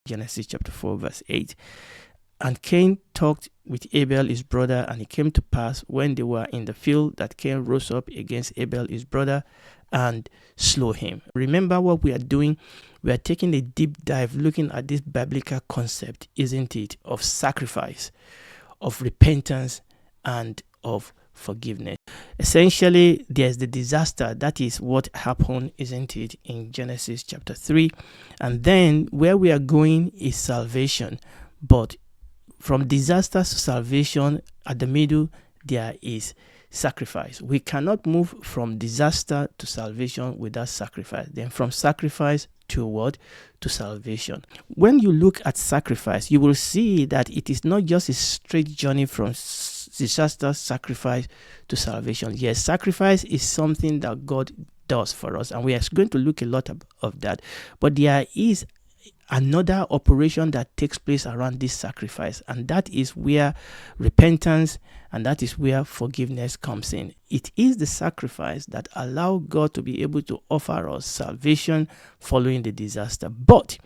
Genesis chapter 4, verse 8. And Cain talked with Abel his brother, and it came to pass when they were in the field that Cain rose up against Abel his brother and slew him. Remember what we are doing? We are taking a deep dive looking at this biblical concept, isn't it, of sacrifice, of repentance, and of forgiveness. Essentially, there's the disaster. That is what happened, isn't it, in Genesis chapter 3. And then where we are going is salvation. But from disaster to salvation, at the middle, there is sacrifice. We cannot move from disaster to salvation without sacrifice. Then from sacrifice to what? To salvation. When you look at sacrifice, you will see that it is not just a straight journey from disaster, sacrifice to salvation. Yes, sacrifice is something that God does for us, and we are going to look a lot of that. But there is another operation that takes place around this sacrifice, and that is where repentance and that is where forgiveness comes in. It is the sacrifice that allows God to be able to offer us salvation following the disaster. But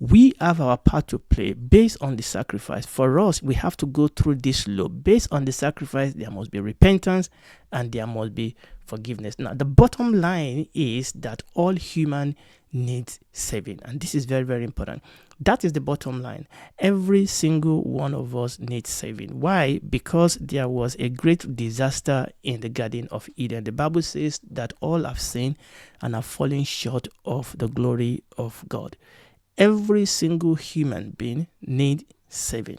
we have our part to play based on the sacrifice. For us, we have to go through this loop. Based on the sacrifice, there must be repentance and there must be forgiveness. Now, the bottom line is that all human needs saving. And this is very, very important. That is the bottom line. Every single one of us needs saving. Why? Because there was a great disaster in the Garden of Eden. The Bible says that all have sinned and have fallen short of the glory of God. Every single human being needs saving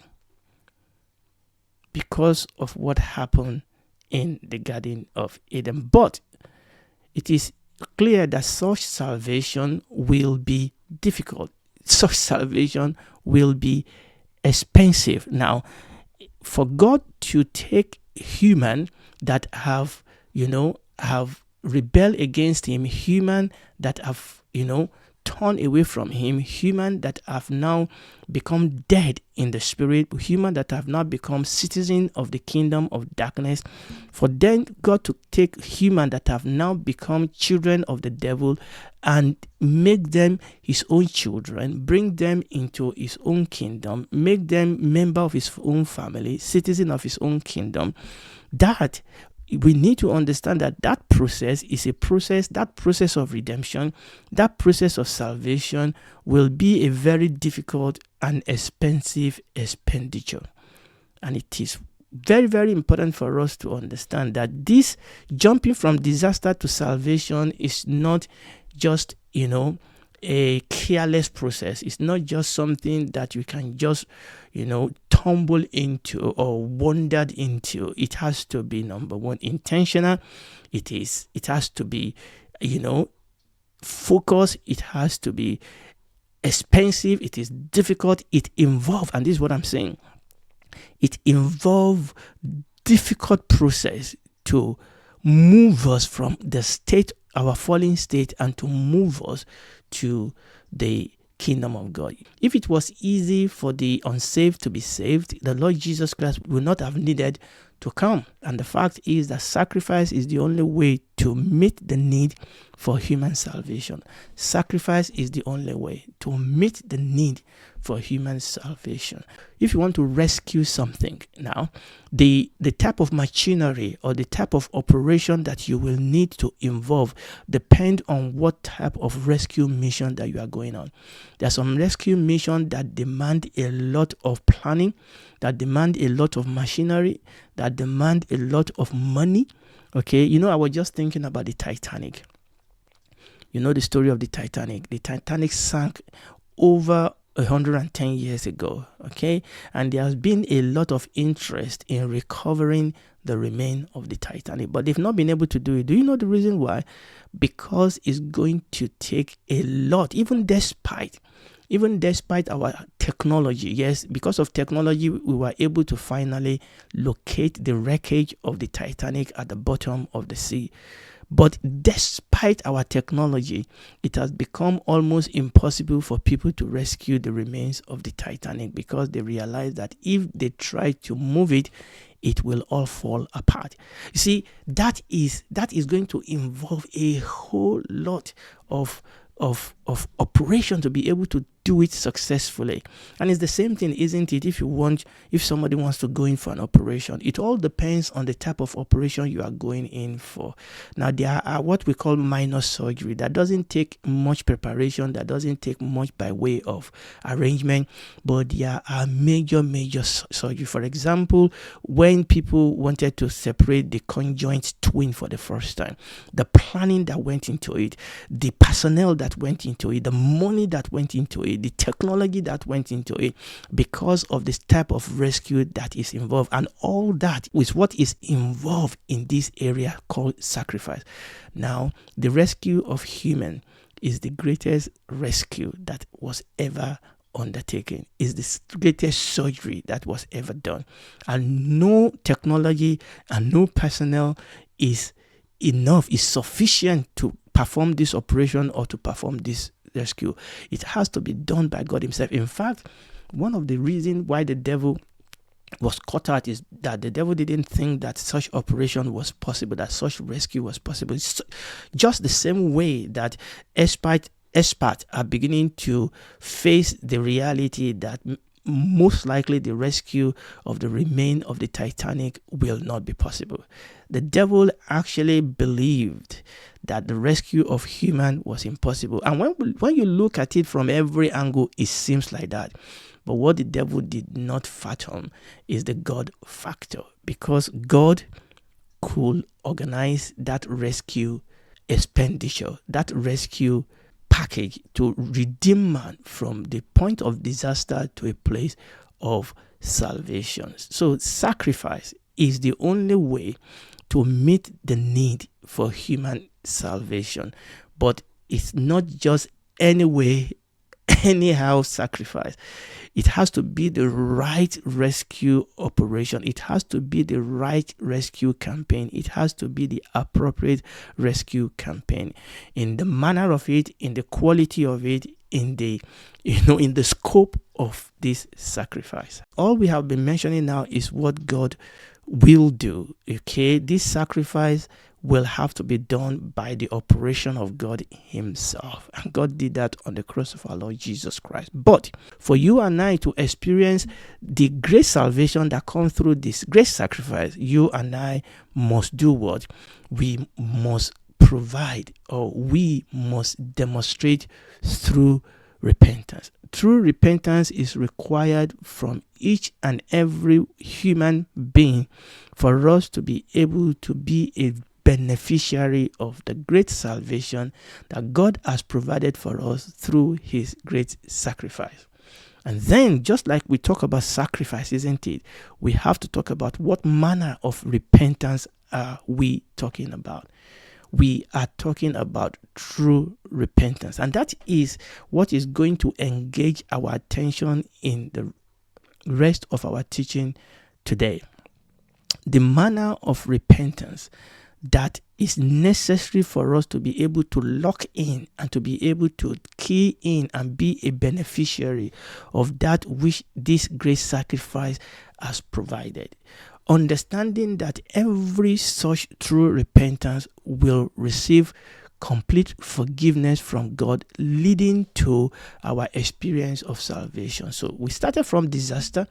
because of what happened in the Garden of Eden. But it is clear that such salvation will be difficult. Such salvation will be expensive. Now, for God to take human that have rebelled against him, human that have, turn away from him, human that have now become dead in the spirit, human that have now become citizens of the kingdom of darkness, for then God to take human that have now become children of the devil and make them his own children, bring them into his own kingdom, make them member of his own family, citizen of his own kingdom. That we need to understand that process is a process, that process of redemption, that process of salvation will be a very difficult and expensive expenditure. And it is very, very important for us to understand that this jumping from disaster to salvation is not just, a careless process. It's not just something that you can just, tumble into or wandered into. It has to be, number one, intentional. It has to be, focused. It has to be expensive. It is difficult. It involves, and this is what I'm saying, it involves difficult process to move us from the state, our fallen state, and to move us to the kingdom of God. If it was easy for the unsaved to be saved, the Lord Jesus Christ would not have needed to come. And the fact is that sacrifice is the only way to meet the need for human salvation. Sacrifice is the only way to meet the need for human salvation. If you want to rescue something now, the type of machinery or the type of operation that you will need to involve depend on what type of rescue mission that you are going on. There are some rescue missions that demand a lot of planning, that demand a lot of machinery, that demand a lot of money. Okay, I was just thinking about the Titanic. You know the story of the Titanic. The Titanic sank over 110 years ago, okay? And there has been a lot of interest in recovering the remains of the Titanic, but they've not been able to do it. Do you know the reason why? Because it's going to take a lot, even despite our technology. Yes, because of technology, we were able to finally locate the wreckage of the Titanic at the bottom of the sea. But despite our technology, it has become almost impossible for people to rescue the remains of the Titanic because they realize that if they try to move it, it will all fall apart. You see, that is going to involve a whole lot of operation to be able to do it successfully. And it's the same thing, isn't it? If somebody wants to go in for an operation, it all depends on the type of operation you are going in for. Now, there are what we call minor surgery that doesn't take much preparation, that doesn't take much by way of arrangement, but there are major surgery. For example, when people wanted to separate the conjoint twin for the first time, the planning that went into it, the personnel that went into it, the money that went into it, the technology that went into it, because of this type of rescue that is involved, and all that is what is involved in this area called sacrifice. Now, the rescue of human is the greatest rescue that was ever undertaken, is the greatest surgery that was ever done, and no technology and no personnel is sufficient to perform this operation or to perform this rescue. It has to be done by God himself. In fact, one of the reasons why the devil was caught out is that the devil didn't think that such operation was possible, that such rescue was possible. It's just the same way that experts are beginning to face the reality that most likely the rescue of the remains of the Titanic will not be possible. The devil actually believed that the rescue of human was impossible. And when you look at it from every angle, it seems like that. But what the devil did not fathom is the God factor, because God could organize that rescue expenditure, that rescue package to redeem man from the point of disaster to a place of salvation. So sacrifice is the only way to meet the need for human salvation. But it's not just any way, anyhow sacrifice. It has to be the right rescue operation. It has to be the right rescue campaign. It has to be the appropriate rescue campaign, in the manner of it, in the quality of it, in the scope of this sacrifice. All we have been mentioning now is what God will do. Okay, this sacrifice will have to be done by the operation of God himself. And God did that on the cross of our Lord Jesus Christ. But for you and I to experience the great salvation that comes through this great sacrifice, you and I must do what? We must provide, or we must demonstrate through repentance. True repentance is required from each and every human being for us to be able to be a beneficiary of the great salvation that God has provided for us through his great sacrifice. And then, just like we talk about sacrifice, isn't it? We have to talk about what manner of repentance are we talking about. We are talking about true repentance. And that is what is going to engage our attention in the rest of our teaching today. The manner of repentance that is necessary for us to be able to lock in and to be able to key in and be a beneficiary of that which this great sacrifice has provided. Understanding that every such true repentance will receive complete forgiveness from God, leading to our experience of salvation. So we started from disaster.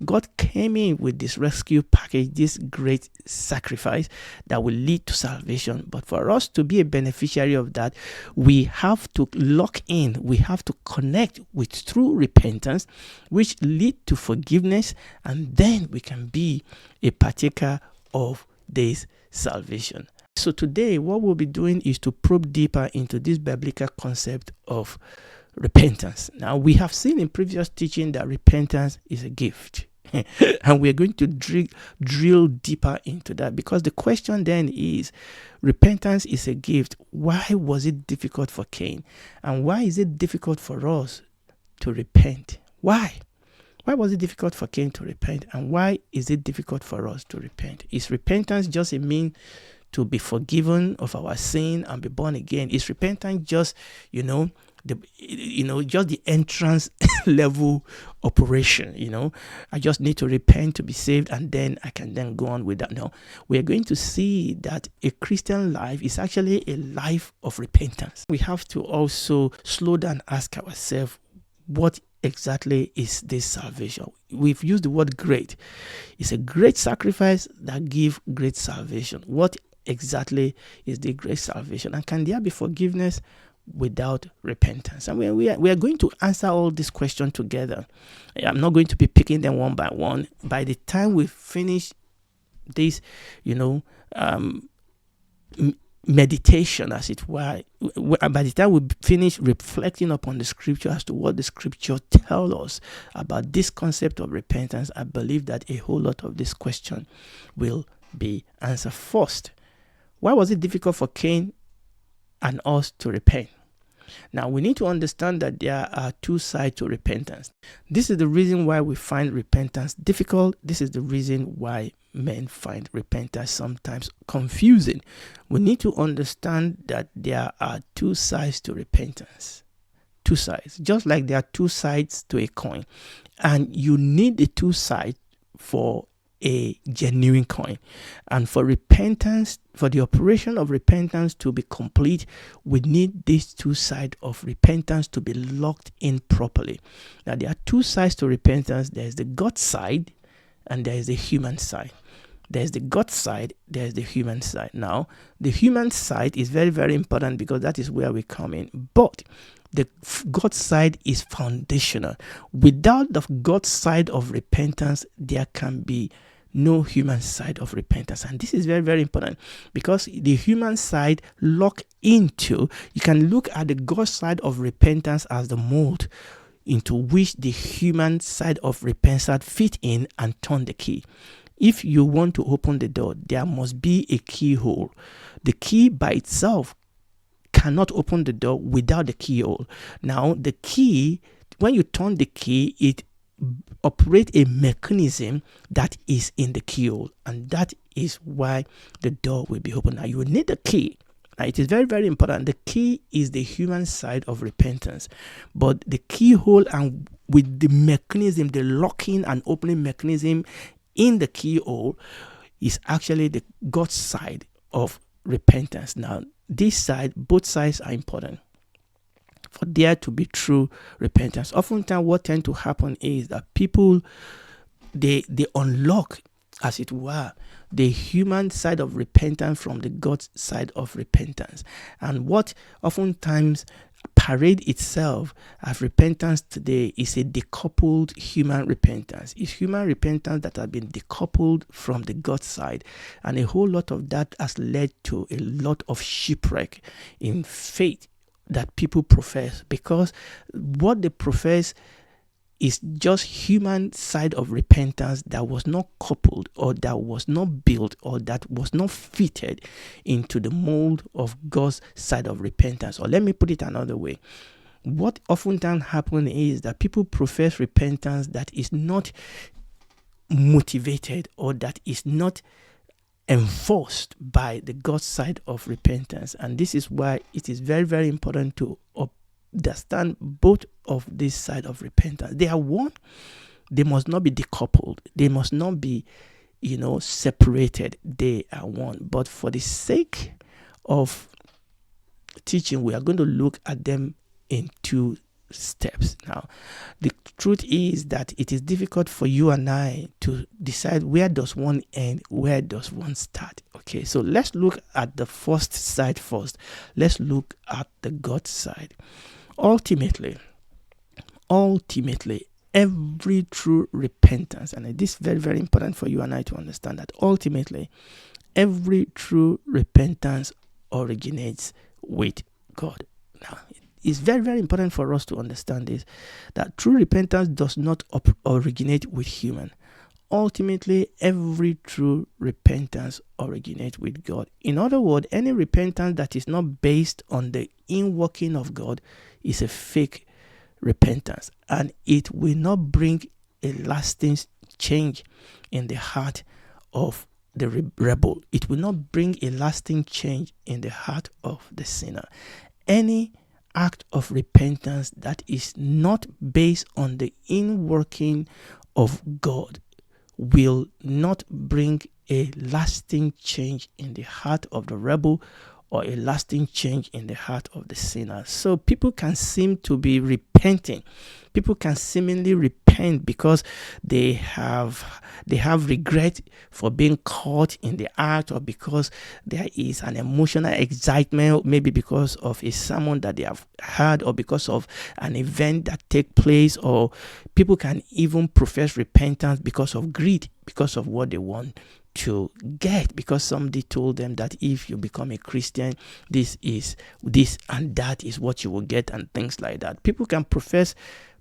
God came in with this rescue package, this great sacrifice that will lead to salvation. But for us to be a beneficiary of that, we have to lock in, we have to connect with true repentance, which lead to forgiveness, and then we can be a partaker of this salvation. So today, what we'll be doing is to probe deeper into this biblical concept of repentance. Now, we have seen in previous teaching that repentance is a gift. And we're going to drill deeper into that, because the question then is, repentance is a gift. Why was it difficult for Cain? And why is it difficult for us to repent? Why? Why was it difficult for Cain to repent? And why is it difficult for us to repent? Is repentance just a means to be forgiven of our sin and be born again? Is repentance just, just the entrance level operation? I just need to repent to be saved, and then I can then go on with that. No, we're going to see that a Christian life is actually a life of repentance. We have to also slow down and ask ourselves, what exactly is this salvation. We've used the word great. It's a great sacrifice that gives great salvation. What exactly is the great salvation? And can there be forgiveness without repentance? And we are going to answer all these questions together. I'm not going to be picking them one by one. By the time we finish this, meditation, as it were, by the time we finish reflecting upon the scripture as to what the scripture tells us about this concept of repentance, I believe that a whole lot of this question will be answered. First, why was it difficult for Cain and us to repent? Now, we need to understand that there are two sides to repentance. This is the reason why we find repentance difficult. This is the reason why men find repentance sometimes confusing. We need to understand that there are two sides to repentance. Two sides. Just like there are two sides to a coin. And you need the two sides for a genuine coin. And for repentance, for the operation of repentance to be complete, we need these two sides of repentance to be locked in properly. Now, there are two sides to repentance. There's the God side and there is the human side. There's the God side, there's the human side. Now, the human side is very, very important because that is where we come in. But the God side is foundational. Without the God side of repentance, there can be no human side of repentance. And this is very, very important because the human side lock into, you can look at the God side of repentance as the mold into which the human side of repentance fit in and turn the key. If you want to open the door, there must be a keyhole. The key by itself cannot open the door without the keyhole. Now, the key, when you turn the key, it operates a mechanism that is in the keyhole, and that is why the door will be open. Now, you will need the key. Now, it is very, very important. The key is the human side of repentance, but the keyhole and with the mechanism, the locking and opening mechanism in the keyhole is actually the God side of repentance. Now, this side, both sides are important for there to be true repentance. Oftentimes, what tends to happen is that people, they unlock, as it were, the human side of repentance from the God side of repentance. And what oftentimes parade itself as repentance today is a decoupled human repentance. It's human repentance that has been decoupled from the God side, and a whole lot of that has led to a lot of shipwreck in faith that people profess, because what they profess is just human side of repentance that was not coupled or that was not built or that was not fitted into the mold of God's side of repentance. Or let me put it another way. What oftentimes happens is that people profess repentance that is not motivated or that is not enforced by the God side of repentance. And this is why it is very, very important to understand both of this side of repentance. They are one. They must not be decoupled. They must not be, separated. They are one. But for the sake of teaching, we are going to look at them in two steps. Now, the truth is that it is difficult for you and I to decide where does one end, where does one start. Okay, so let's look at the first side first. Let's look at the God side. Ultimately, every true repentance, and this is very, very important for you and I to understand that ultimately, every true repentance originates with God. Now, it's very, very important for us to understand this, that true repentance does not originate with human. Ultimately, every true repentance originates with God. In other words, any repentance that is not based on the inworking of God is a fake repentance, and it will not bring a lasting change in the heart of the rebel. It will not bring a lasting change in the heart of the sinner. Any act of repentance that is not based on the inworking of God will not bring a lasting change in the heart of the rebel or a lasting change in the heart of the sinner. So people can seem to be repenting. People can seemingly repent because they have regret for being caught in the act, or because there is an emotional excitement, maybe because of a sermon that they have heard, or because of an event that take place, or people can even profess repentance because of greed, because of what they want to get, because somebody told them that if you become a Christian, this and that is what you will get, and things like that. People can profess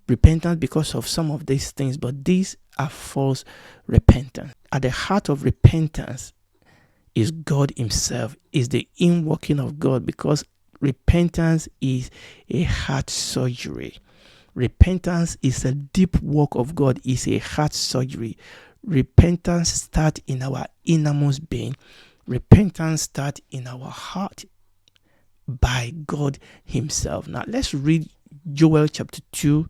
repentance because of some of these things, but these are false repentance. At the heart of repentance is God himself, is the inworking of God, because repentance is a heart surgery. Repentance is a deep work of God, is a heart surgery. Repentance starts in our innermost being. Repentance starts in our heart by God himself. Now let's read Joel chapter 2.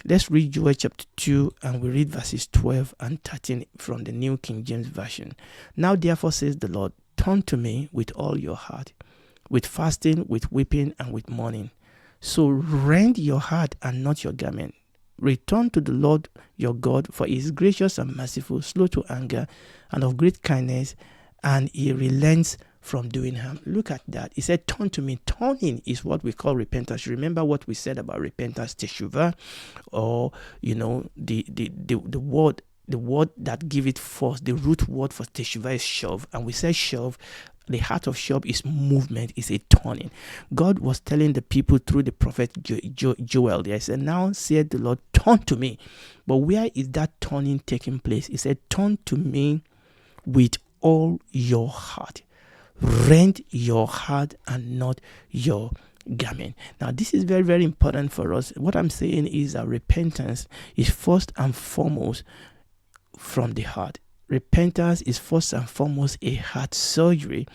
Let's read Joel chapter 2, and we read verses 12 and 13 from the New King James Version. Now therefore says the Lord, turn to me with all your heart, with fasting, with weeping, and with mourning. So rend your heart and not your garment. Return to the Lord your God, for he is gracious and merciful, slow to anger, and of great kindness, and he relents from doing harm. Look at that. He said, turn to me. Turning is what we call repentance. Remember what we said about repentance, teshuvah, or the word that give it force. The root word for teshuvah is shov, and we say shov. The heart of shov is movement, is a turning. God was telling the people through the prophet Joel. He said, now said the Lord, turn to me. But where is that turning taking place? He said, turn to me with all your heart. Rend your heart and not your garment. Now, this is very, very important for us. What I'm saying is that repentance is first and foremost from the heart. Repentance is first and foremost a heart surgery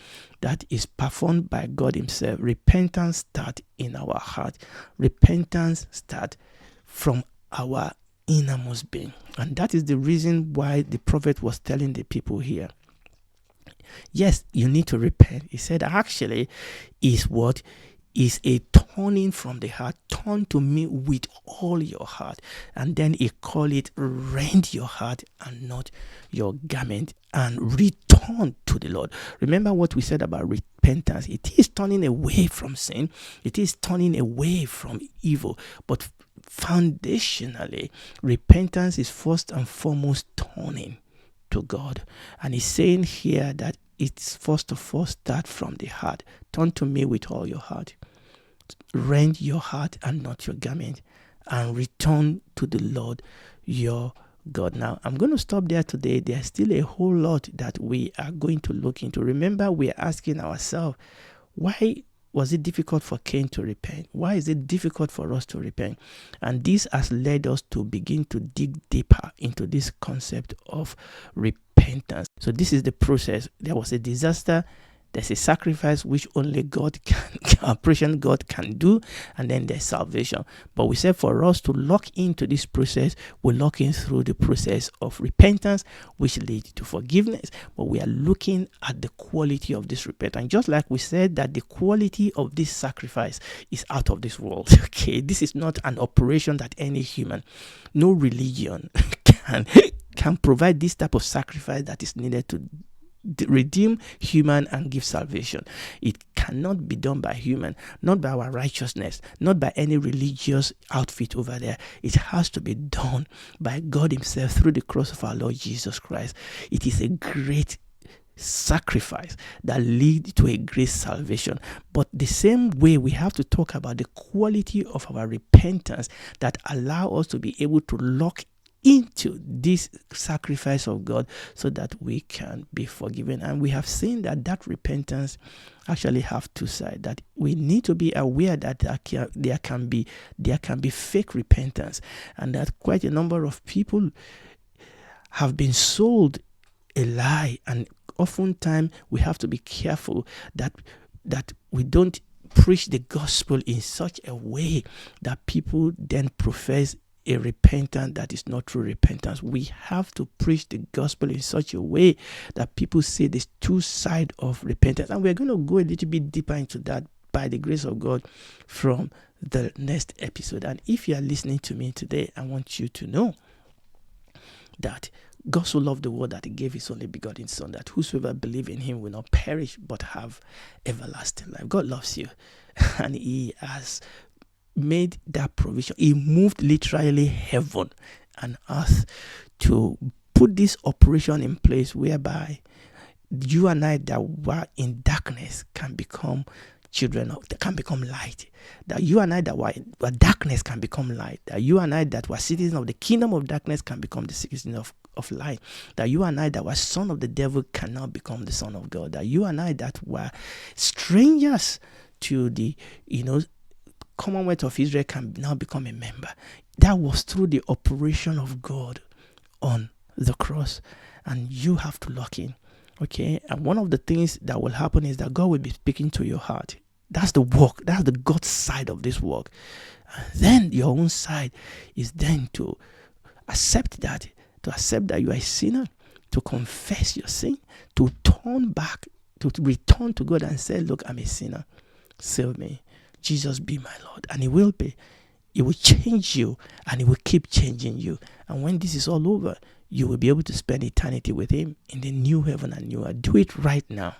that is performed by God himself. Repentance starts in our heart. Repentance starts from our innermost being. And that is the reason why the prophet was telling the people here, yes, you need to repent. He said, actually, is a turning from the heart. Turn to me with all your heart. And then he called it, rend your heart and not your garment, and return to the Lord. Remember what we said about repentance. It is turning away from sin. It is turning away from evil. But foundationally, repentance is first and foremost turning to God. And he's saying here that it's first of all start from the heart. Turn to me with all your heart. Rend your heart and not your garment, and return to the Lord your God. Now, I'm going to stop there today. There's still a whole lot that we are going to look into. Remember, we are asking ourselves, why was it difficult for Cain to repent? Why is it difficult for us to repent? And this has led us to begin to dig deeper into this concept of repentance. So this is the process. There was a disaster. There's a sacrifice which only God operation God can do, and then there's salvation. But we said for us to lock into this process, we're looking through the process of repentance, which leads to forgiveness. But we are looking at the quality of this repentance. Just like we said that the quality of this sacrifice is out of this world. Okay, this is not an operation that any human, no religion can provide this type of sacrifice that is needed to redeem human and give salvation. It cannot be done by human, not by our righteousness, not by any religious outfit over there. It has to be done by God himself through the cross of our Lord Jesus Christ. It is a great sacrifice that leads to a great salvation. But the same way, we have to talk about the quality of our repentance that allow us to be able to lock into this sacrifice of God so that we can be forgiven. And we have seen that repentance actually have two sides, that we need to be aware that there can be fake repentance, and that quite a number of people have been sold a lie. And oftentimes we have to be careful that we don't preach the gospel in such a way that people then profess a repentance that is not true repentance. We have to preach the gospel in such a way that people see there's two sides of repentance. And we're going to go a little bit deeper into that by the grace of God from the next episode. And if you are listening to me today, I want you to know that God so loved the world that he gave his only begotten son, that whosoever believe in him will not perish but have everlasting life. God loves you, and he has made that provision. He moved literally heaven and earth to put this operation in place whereby you and I that were in darkness can become children of, can become light. That you and I that were darkness can become light. That you and I that were citizens of the kingdom of darkness can become the citizens of light. That you and I that were son of the devil can now become the son of God. That you and I that were strangers to the Commonwealth of Israel can now become a member. That was through the operation of God on the cross, and you have to lock in. Okay, and one of the things that will happen is that God will be speaking to your heart. That's the work. That's the God side of this work. And then your own side is then to accept that you are a sinner, to confess your sin, to turn back, to return to God and say, look, I'm a sinner. Save me. Jesus be my Lord. And he will be. He will change you, and he will keep changing you. And when this is all over, you will be able to spend eternity with him in the new heaven and new earth. Do it right now.